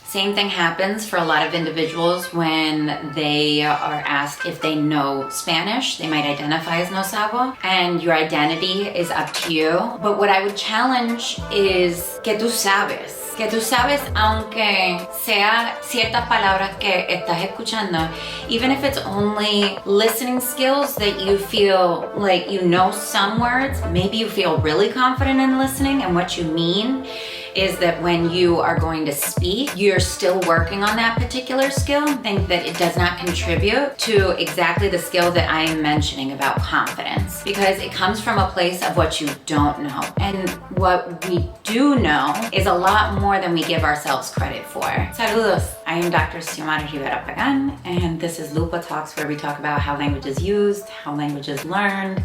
Same thing happens for a lot of individuals when they are asked if they know Spanish. They might identify as no Sabo, and your identity is up to you. But what I would challenge is que tú sabes. Que tú sabes, aunque sea ciertas palabras que estás escuchando, even if it's only listening skills that you feel like you know some words, maybe you feel really confident in listening, and what you mean is that when you are going to speak, you're still working on that particular skill. I think that it does not contribute to exactly the skill that I am mentioning about confidence, because it comes from a place of what you don't know. And what we do know is a lot more than we give ourselves credit for. Saludos, I am Dr. Xiomara Rivera Pagán, and this is LUPA Talks, where we talk about how language is used, how language is learned,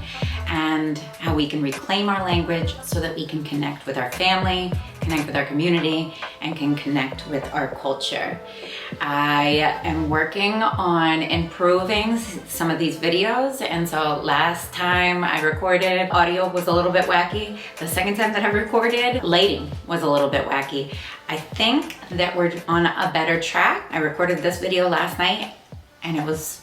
and how we can reclaim our language so that we can connect with our family, connect with our community, and can connect with our culture. I am working on improving some of these videos, and so last time I recorded, audio was a little bit wacky. The second time that I recorded, lighting was a little bit wacky. I think that we're on a better track. I recorded this video last night and it was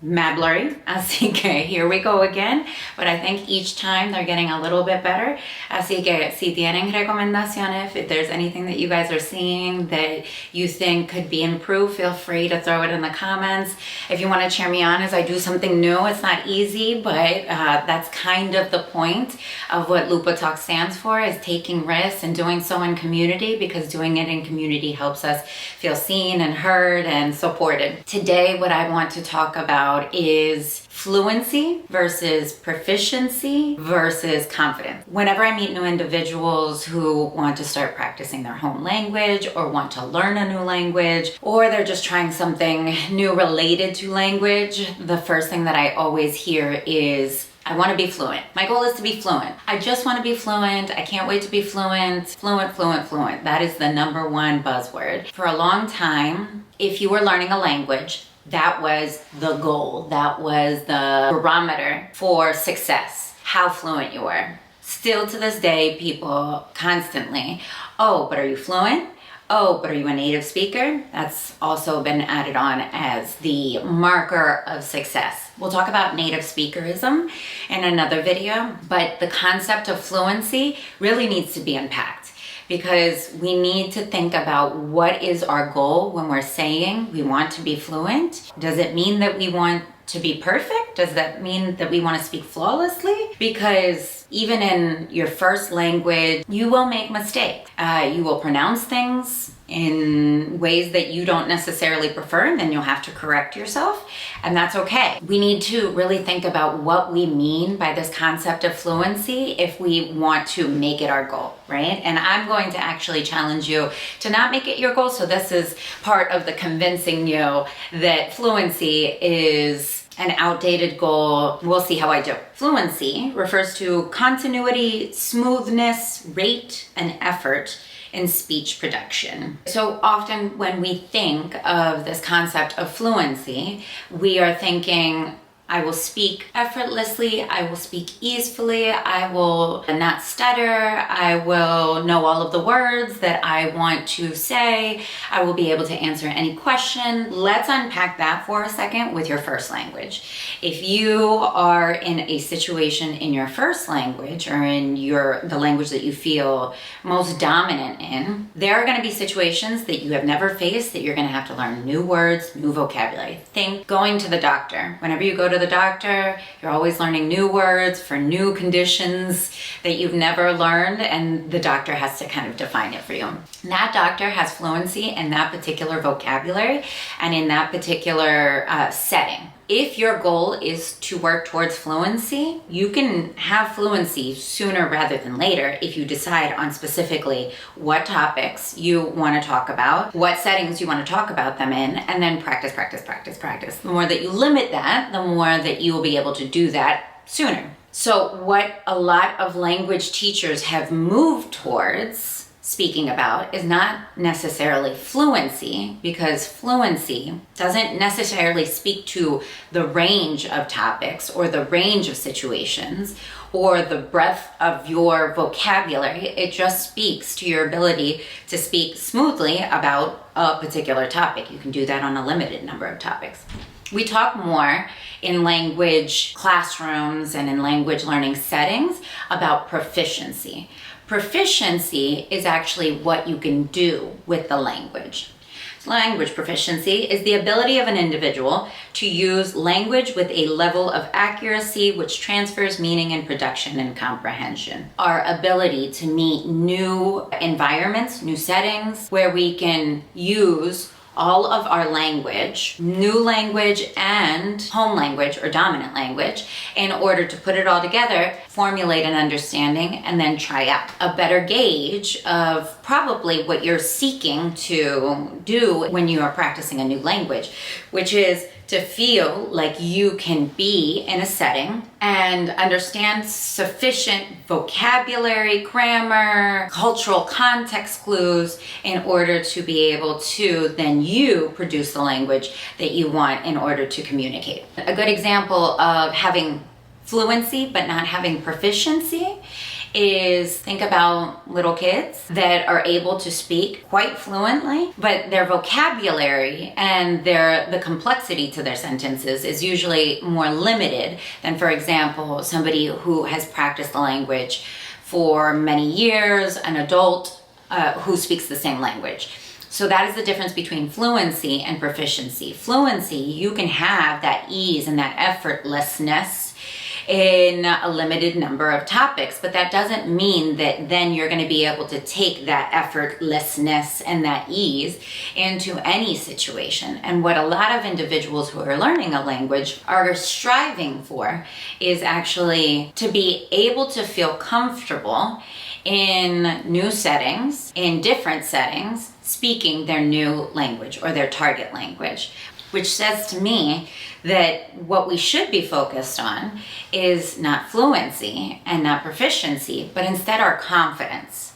mad blurry, así que here we go again, but I think each time they're getting a little bit better. Así que si tienen recomendaciones, if there's anything that you guys are seeing that you think could be improved, feel free to throw it in the comments. If you want to cheer me on as I do something new, it's not easy, but that's kind of the point of what LUPA Talks stands for, is taking risks and doing so in community, because doing it in community helps us feel seen and heard and supported. Today, what I want to talk about is fluency versus proficiency versus confidence. Whenever I meet new individuals who want to start practicing their home language, or want to learn a new language, or they're just trying something new related to language, the first thing that I always hear is, I want to be fluent. My goal is to be fluent. I just want to be fluent. I can't wait to be fluent. Fluent, fluent, fluent. That is the number one buzzword. For a long time, if you were learning a language, that was the goal. That was the barometer for success, how fluent you were. Still to this day, people constantly, oh, but are you fluent? Oh, but are you a native speaker? That's also been added on as the marker of success. We'll talk about native speakerism in another video, but the concept of fluency really needs to be unpacked, because we need to think about what is our goal when we're saying we want to be fluent. Does it mean that we want to be perfect? Does that mean that we want to speak flawlessly? Because even in your first language, you will make mistakes. You will pronounce things in ways that you don't necessarily prefer, and then you'll have to correct yourself, and that's okay. We need to really think about what we mean by this concept of fluency if we want to make it our goal, right? And I'm going to actually challenge you to not make it your goal, so this is part of the convincing you that fluency is an outdated goal. We'll see how I do. Fluency refers to continuity, smoothness, rate, and effort in speech production. So often when we think of this concept of fluency, we are thinking, I will speak effortlessly, I will speak easily, I will not stutter, I will know all of the words that I want to say, I will be able to answer any question. Let's unpack that for a second with your first language. If you are in a situation in your first language, or in the language that you feel most dominant in, there are going to be situations that you have never faced that you're going to have to learn new words, new vocabulary. Think going to the doctor. Whenever you go to the doctor, you're always learning new words for new conditions that you've never learned, and the doctor has to kind of define it for you. And that doctor has fluency in that particular vocabulary and in that particular setting. If your goal is to work towards fluency, you can have fluency sooner rather than later if you decide on specifically what topics you want to talk about, what settings you want to talk about them in, and then practice, practice, practice, practice. The more that you limit that, the more that you will be able to do that sooner. So what a lot of language teachers have moved towards speaking about is not necessarily fluency, because fluency doesn't necessarily speak to the range of topics or the range of situations or the breadth of your vocabulary. It just speaks to your ability to speak smoothly about a particular topic. You can do that on a limited number of topics. We talk more in language classrooms and in language learning settings about proficiency. Proficiency is actually what you can do with the language. Language proficiency is the ability of an individual to use language with a level of accuracy which transfers meaning in production and comprehension. Our ability to meet new environments, new settings, where we can use all of our language, new language and home language or dominant language, in order to put it all together, formulate an understanding, and then try out a better gauge of probably what you're seeking to do when you are practicing a new language, which is to feel like you can be in a setting and understand sufficient vocabulary, grammar, cultural context clues in order to be able to then you produce the language that you want in order to communicate. A good example of having fluency but not having proficiency is, think about little kids that are able to speak quite fluently, but their vocabulary and the complexity to their sentences is usually more limited than, for example, somebody who has practiced the language for many years, an adult who speaks the same language. So that is the difference between fluency and proficiency. Fluency, you can have that ease and that effortlessness in a limited number of topics, but that doesn't mean that then you're going to be able to take that effortlessness and that ease into any situation. And what a lot of individuals who are learning a language are striving for is actually to be able to feel comfortable in new settings, in different settings, speaking their new language or their target language, which says to me that what we should be focused on is not fluency and not proficiency, but instead our confidence.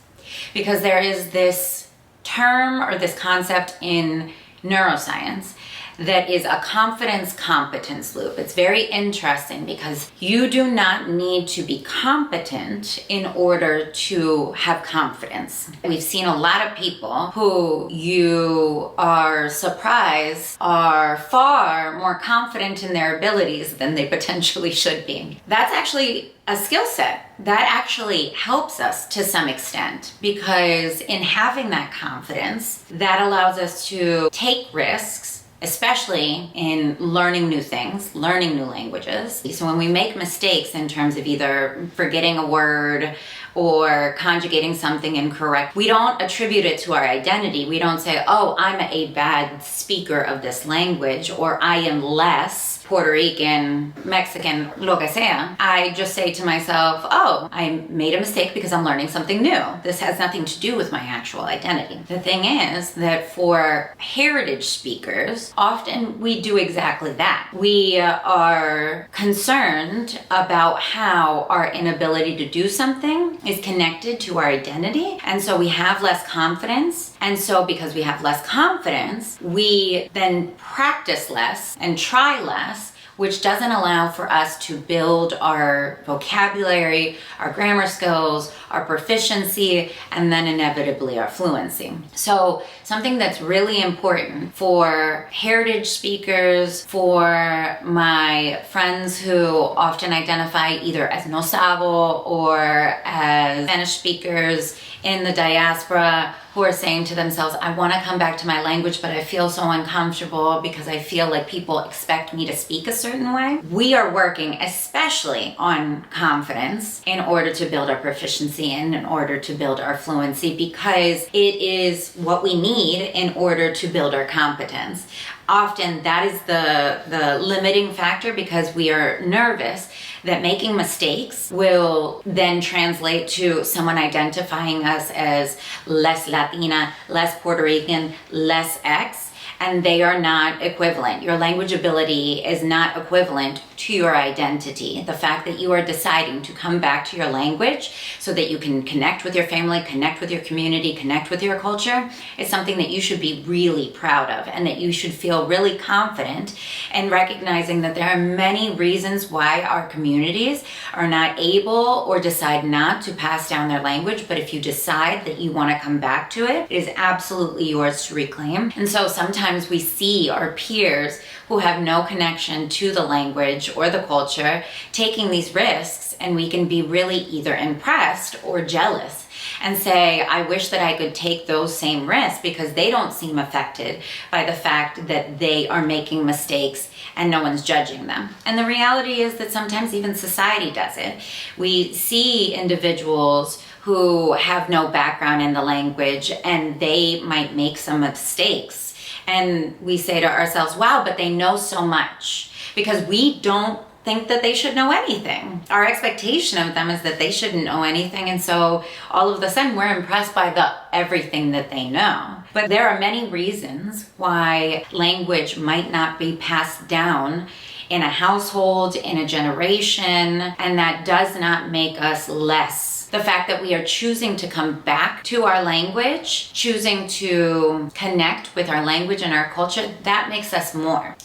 Because there is this term or this concept in neuroscience that is a confidence competence loop. It's very interesting because you do not need to be competent in order to have confidence. We've seen a lot of people who you are surprised are far more confident in their abilities than they potentially should be. That's actually a skill set that actually helps us to some extent, because in having that confidence, that allows us to take risks, especially in learning new things, learning new languages. So when we make mistakes in terms of either forgetting a word or conjugating something incorrect, we don't attribute it to our identity. We don't say, oh, I'm a bad speaker of this language, or I am less Puerto Rican, Mexican, lo que sea. I just say to myself, oh, I made a mistake because I'm learning something new. This has nothing to do with my actual identity. The thing is that for heritage speakers, often we do exactly that. We are concerned about how our inability to do something is connected to our identity. And so we have less confidence. And so because we have less confidence, we then practice less and try less, which doesn't allow for us to build our vocabulary, our grammar skills, our proficiency, and then inevitably our fluency. So something that's really important for heritage speakers, for my friends who often identify either as no Sabo or as Spanish speakers in the diaspora, who are saying to themselves, I want to come back to my language, but I feel so uncomfortable because I feel like people expect me to speak a certain way. We are working especially on confidence in order to build our proficiency and in order to build our fluency, because it is what we need in order to build our competence. Often that is the limiting factor, because we are nervous that making mistakes will then translate to someone identifying us as less Latina, less Puerto Rican, less X, and they are not equivalent. Your language ability is not equivalent to your identity. The fact that you are deciding to come back to your language so that you can connect with your family, connect with your community, connect with your culture is something that you should be really proud of, and that you should feel really confident in recognizing that there are many reasons why our communities are not able or decide not to pass down their language. But if you decide that you want to come back to it, it is absolutely yours to reclaim. And so sometimes we see our peers who have no connection to the language or the culture taking these risks, and we can be really either impressed or jealous and say, I wish that I could take those same risks because they don't seem affected by the fact that they are making mistakes and no one's judging them. And the reality is that sometimes even society does it. We see individuals who have no background in the language and they might make some mistakes. And we say to ourselves, wow, but they know so much, because we don't think that they should know anything. Our expectation of them is that they shouldn't know anything. And so all of a sudden we're impressed by everything that they know. But there are many reasons why language might not be passed down in a household, in a generation, and that does not make us less. The fact that we are choosing to come back to our language, choosing to connect with our language and our culture, that makes us more.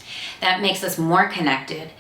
That makes us more connected.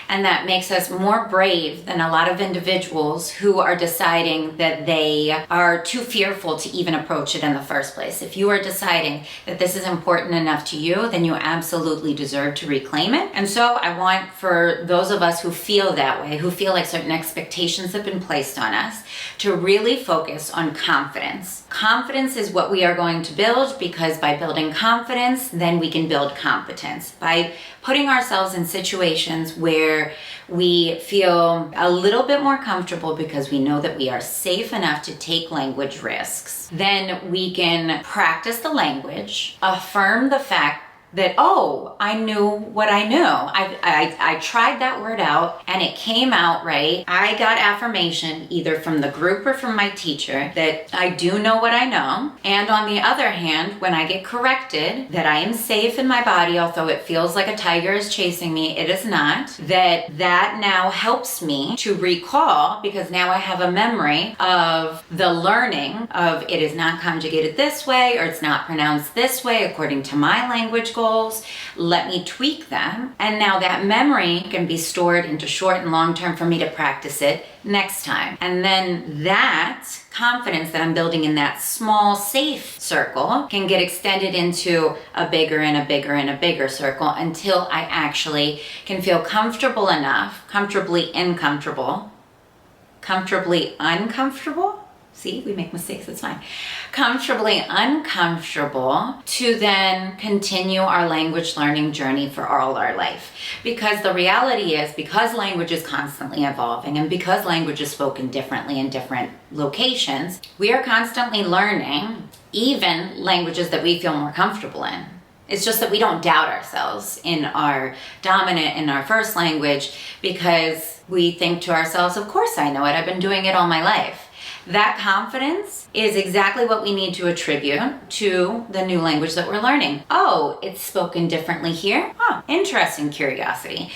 And that makes us more brave than a lot of individuals who are deciding that they are too fearful to even approach it in the first place. If you are deciding that this is important enough to you, then you absolutely deserve to reclaim it. And so I want for those of us who feel that way, who feel like certain expectations have been placed on us, to really focus on confidence. Confidence is what we are going to build, because by building confidence, then we can build competence. By putting ourselves in situations where we feel a little bit more comfortable because we know that we are safe enough to take language risks, then we can practice the language, affirm the fact that, oh, I knew what I knew. I tried that word out and it came out right. I got affirmation either from the group or from my teacher that I do know what I know. And on the other hand, when I get corrected, that I am safe in my body, although it feels like a tiger is chasing me, it is not. That now helps me to recall, because now I have a memory of the learning of it is not conjugated this way, or it's not pronounced this way according to my language goals. Let me tweak them. And now that memory can be stored into short and long term for me to practice it next time. And then that confidence that I'm building in that small, safe circle can get extended into a bigger and a bigger and a bigger circle until I actually can feel comfortable enough, comfortably uncomfortable. See, we make mistakes, it's fine. Comfortably uncomfortable to then continue our language learning journey for all our life. Because the reality is, because language is constantly evolving and because language is spoken differently in different locations, we are constantly learning even languages that we feel more comfortable in. It's just that we don't doubt ourselves in our dominant, in our first language, because we think to ourselves, of course I know it, I've been doing it all my life. That confidence is exactly what we need to attribute to the new language that we're learning. Oh, it's spoken differently here? Oh, interesting curiosity.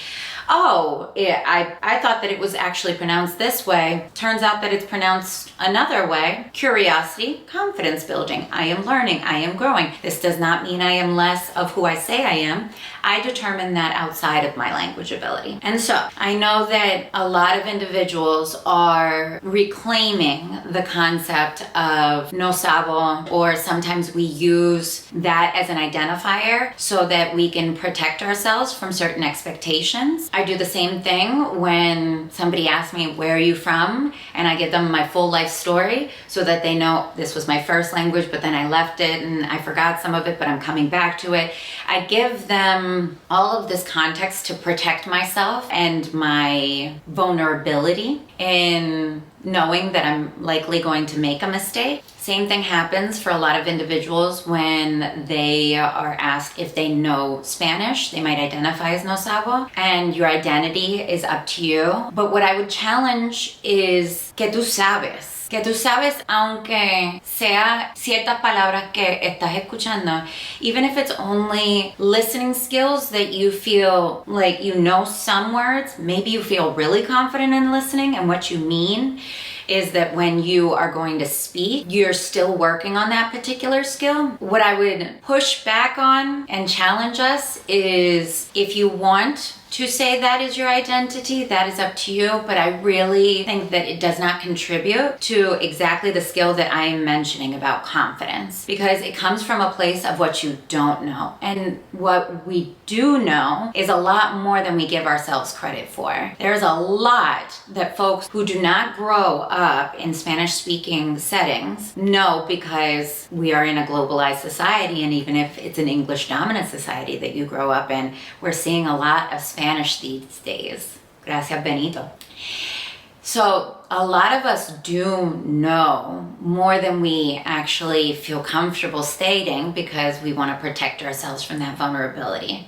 Oh, I thought that it was actually pronounced this way. Turns out that it's pronounced another way. Curiosity, confidence building. I am learning, I am growing. This does not mean I am less of who I say I am. I determine that outside of my language ability. And so I know that a lot of individuals are reclaiming the concept of no Sabo, or sometimes we use that as an identifier so that we can protect ourselves from certain expectations. I do the same thing when somebody asks me, where are you from? And I give them my full life story so that they know this was my first language, but then I left it and I forgot some of it, but I'm coming back to it. I give them all of this context to protect myself and my vulnerability in knowing that I'm likely going to make a mistake. Same thing happens for a lot of individuals when they are asked if they know Spanish. They might identify as no Sabo, and your identity is up to you. But what I would challenge is que tú sabes. que tú sabes, aunque sea ciertas palabras que estás escuchando, even if it's only listening skills that you feel like you know some words, maybe you feel really confident in listening, and what you mean is that when you are going to speak, you're still working on that particular skill. What I would push back on and challenge us is, if you want to say that is your identity, that is up to you, but I really think that it does not contribute to exactly the skill that I am mentioning about confidence, because it comes from a place of what you don't know. And what we do know is a lot more than we give ourselves credit for. There's a lot that folks who do not grow up in Spanish-speaking settings know, because we are in a globalized society, and even if it's an English-dominant society that you grow up in, we're seeing a lot of Spanish these days. Gracias, Benito. So a lot of us do know more than we actually feel comfortable stating, because we want to protect ourselves from that vulnerability.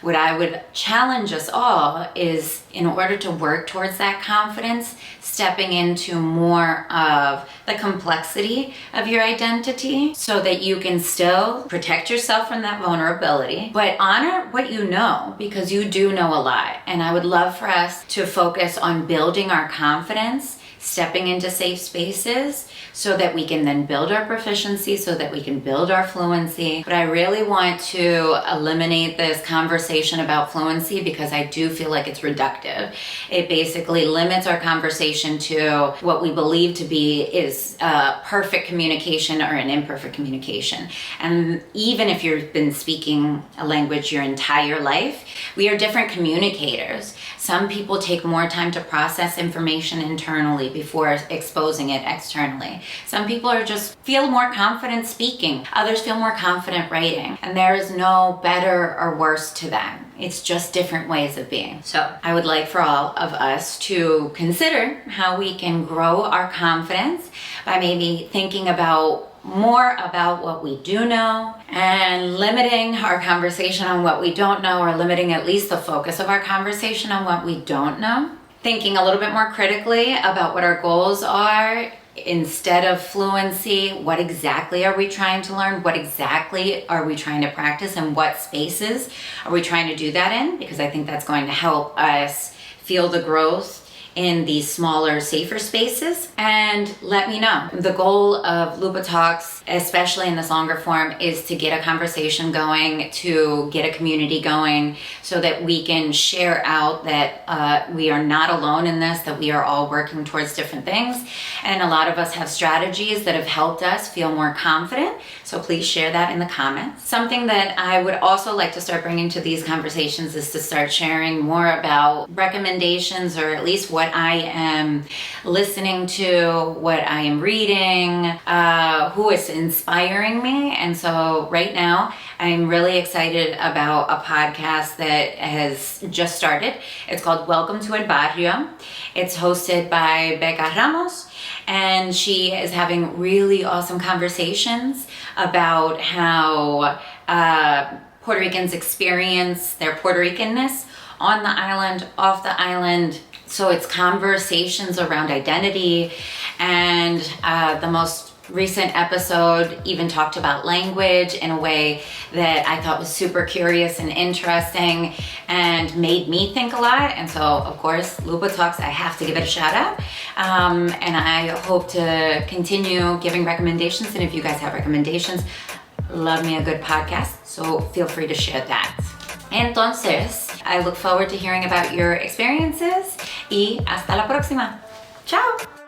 What I would challenge us all is, in order to work towards that confidence, stepping into more of the complexity of your identity so that you can still protect yourself from that vulnerability, but honor what you know, because you do know a lot. And I would love for us to focus on building our confidence, stepping into safe spaces, so that we can then build our proficiency, so that we can build our fluency. But I really want to eliminate this conversation about fluency, because I do feel like it's reductive. It basically limits our conversation to what we believe to be is perfect communication or an imperfect communication. And even if you've been speaking a language your entire life, we are different communicators. Some people take more time to process information internally before exposing it externally. Some people feel more confident speaking. Others feel more confident writing. And there is no better or worse to that. It's just different ways of being. So I would like for all of us to consider how we can grow our confidence by maybe thinking more about what we do know, and limiting our conversation on what we don't know, or limiting at least the focus of our conversation on what we don't know. Thinking a little bit more critically about what our goals are. Instead of fluency, what exactly are we trying to learn? What exactly are we trying to practice? And what spaces are we trying to do that in? Because I think that's going to help us feel the growth in these smaller, safer spaces. And let me know. The goal of LUPA Talks, especially in this longer form, is to get a conversation going, to get a community going, so that we can share out that we are not alone in this, that we are all working towards different things. And a lot of us have strategies that have helped us feel more confident. So please share that in the comments. Something that I would also like to start bringing to these conversations is to start sharing more about recommendations, or at least what I am listening to, what I am reading, who is inspiring me. And so right now, I'm really excited about a podcast that has just started. It's called Welcome to El Barrio. It's hosted by Becca Ramos, and she is having really awesome conversations about how Puerto Ricans experience their Puerto Ricanness on the island, off the island. So it's conversations around identity, and the most recent episode even talked about language in a way that I thought was super curious and interesting and made me think a lot. And so, of course, LUPA Talks, I have to give it a shout out. And I hope to continue giving recommendations. And if you guys have recommendations, love me a good podcast, so feel free to share that. Entonces, I look forward to hearing about your experiences, y hasta la próxima. Ciao!